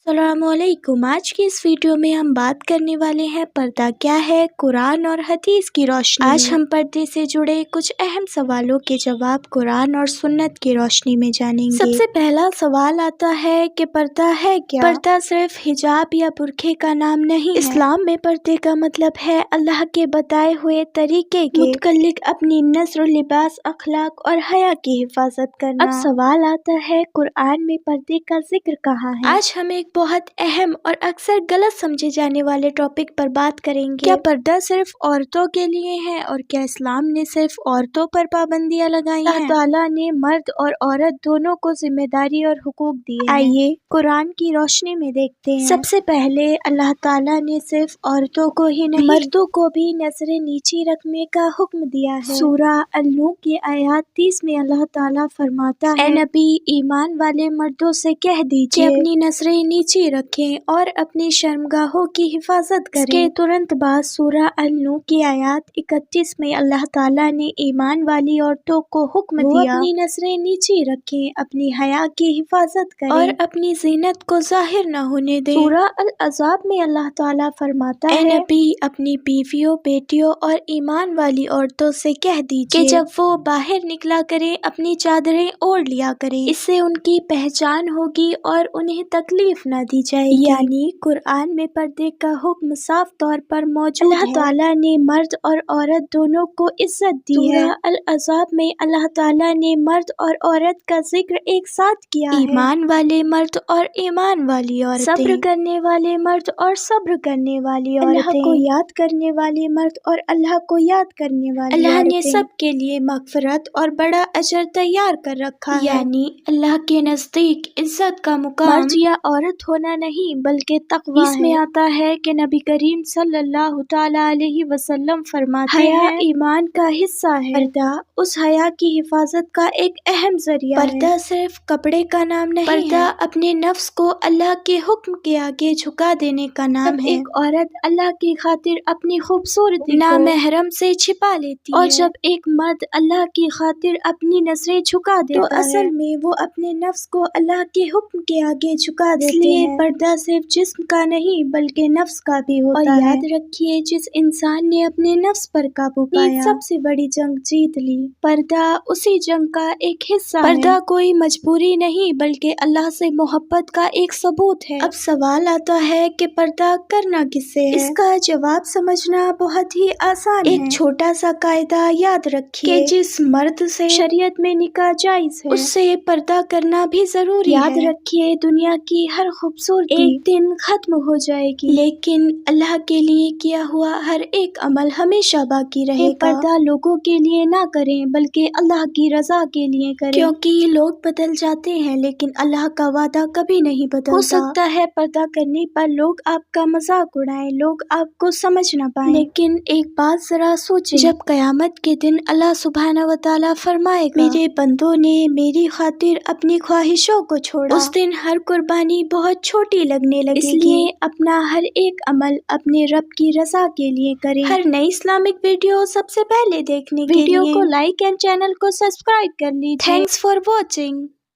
अस्सलाम वालेकुम। आज की इस वीडियो में हम बात करने वाले हैं पर्दा क्या है, कुरान और हदीस की रोशनी। आज हम पर्दे से जुड़े कुछ अहम सवालों के जवाब कुरान और सुन्नत की रोशनी में जानेंगे। सबसे पहला सवाल आता है कि पर्दा है क्या? पर्दा सिर्फ हिजाब या बुरखे का नाम नहीं है। इस्लाम में पर्दे का मतलब है अल्लाह के बताए हुए तरीके के मुतल्लिक अपनी नस्र, लिबास, अखलाक और हया की हिफाजत करना। अब सवाल आता है कुरान में पर्दे का जिक्र कहाँ है? आज हम एक बहुत अहम और अक्सर गलत समझे जाने वाले टॉपिक पर बात करेंगे। क्या पर्दा सिर्फ औरतों के लिए है और क्या इस्लाम ने सिर्फ औरतों पर पाबंदियां लगाई हैं? अल्लाह ताला ने मर्द और औरत दोनों को जिम्मेदारी और हुकूक दिए हैं। आइए कुरान की रोशनी में देखते हैं। सबसे पहले अल्लाह ताला ने सिर्फ औरतों को ही नहीं मर्दों को भी नजरें नीची रखने का हुक्म दिया है। सूरह अल-नूह की आयत 30 में अल्लाह ताला फरमाता है, ए नबी, ईमान वाले मर्दों से कह दीजिए अपनी नजरें नीची रखें और अपनी शर्मगाहों की हिफाजत करें। इसके तुरंत बाद सूरह अल-नूह की आयत 31 में अल्लाह ताला ने ईमान वाली औरतों को हुक्म दिया अपनी नजरें नीची रखें, अपनी हया की हिफाजत करें और अपनी जीनत को जाहिर न होने दें। सूरह अल-अहज़ाब में अल्लाह ताला फरमाता है, ए नबी, अपनी बीवियों, बेटियों और ईमान वाली औरतों से कह दीजिए कि जब वो बाहर निकला करें अपनी चादरें ओढ़ लिया करें, इससे उनकी पहचान होगी और उन्हें तकलीफ न दी जाएगी। यानी कुरान में पर्दे का हुक्म साफ तौर पर मौजूद है। अल्लाह ताला ने मर्द और औरत दोनों को इज्जत दी है। अल-अहज़ाब में अल्लाह ताला ने मर्द और औरत का जिक्र एक साथ किया है। ईमान वाले मर्द और ईमान वाली औरतें, सब्र करने वाले मर्द और सब्र करने वाली औरतें, अल्लाह को याद करने वाले मर्द और अल्लाह को याद करने वाली अल्लाह ने सब के लिए मगफिरत और बड़ा अजर तैयार कर रखा है। यानी अल्लाह के नजदीक इज्जत का मुकाम मर्द या औरत होना नहीं बल्कि तक़वा है। इसमें आता है कि नबी करीम सल्लल्लाहु तआला अलैहि वसल्लम फरमाते हैं, हया ईमान का हिस्सा है। पर्दा उस हया की हिफाजत का एक अहम जरिया है। पर्दा सिर्फ कपड़े का नाम नहीं, पर्दा अपने नफ्स को अल्लाह के हुक्म के आगे झुका देने का नाम है। एक औरत अल्लाह की खातिर अपनी खूबसूरती नामहरम से छिपा लेती है और जब एक मर्द अल्लाह की खातिर अपनी नजरें झुका देता है तो असल में वो अपने नफ्स को अल्लाह के हुक्म के आगे झुका देते हैं। पर्दा सिर्फ जिस्म का नहीं बल्कि नफ्स का भी होता है। और याद रखिए, जिस इंसान ने अपने नफ्स पर काबू पाया सबसे बड़ी जंग जीत ली। पर्दा उसी जंग का एक हिस्सा है। पर्दा कोई मजबूरी नहीं बल्कि अल्लाह से मोहब्बत का एक सबूत है। अब सवाल आता है कि पर्दा करना किससे है? इसका जवाब समझना बहुत ही आसान है। एक छोटा सा कायदा याद रखिए कि जिस मर्द से शरीयत में निकाह जायज है उससे पर्दा करना भी जरूरी है। याद रखिए, दुनिया की हर खूबसूरती एक दिन खत्म हो जाएगी लेकिन अल्लाह के लिए किया हुआ हर एक अमल हमेशा बाकी रहेगा। पर्दा लोगों के लिए ना करें बल्कि अल्लाह की रजा के लिए करें, क्योंकि लोग बदल जाते हैं लेकिन अल्लाह का वादा कभी नहीं बदलता। हो सकता है पर्दा करने पर लोग आपका मजाक उड़ाएं, लोग आपको समझ न पाएं, लेकिन एक बात जरा सोचें, जब कयामत के दिन अल्लाह सुब्हानहू व तआला फरमाएगा, मेरे बंदों ने मेरी खातिर अपनी ख्वाहिशों को छोड़ा, उस दिन हर कुर्बानी बहुत छोटी लगने लगेगी। इसलिए अपना हर एक अमल अपने रब की रजा के लिए करें। हर नई इस्लामिक वीडियो सबसे पहले देखने के लिए वीडियो को लाइक एंड चैनल को सब्सक्राइब कर लीजिए। Thanks for watching.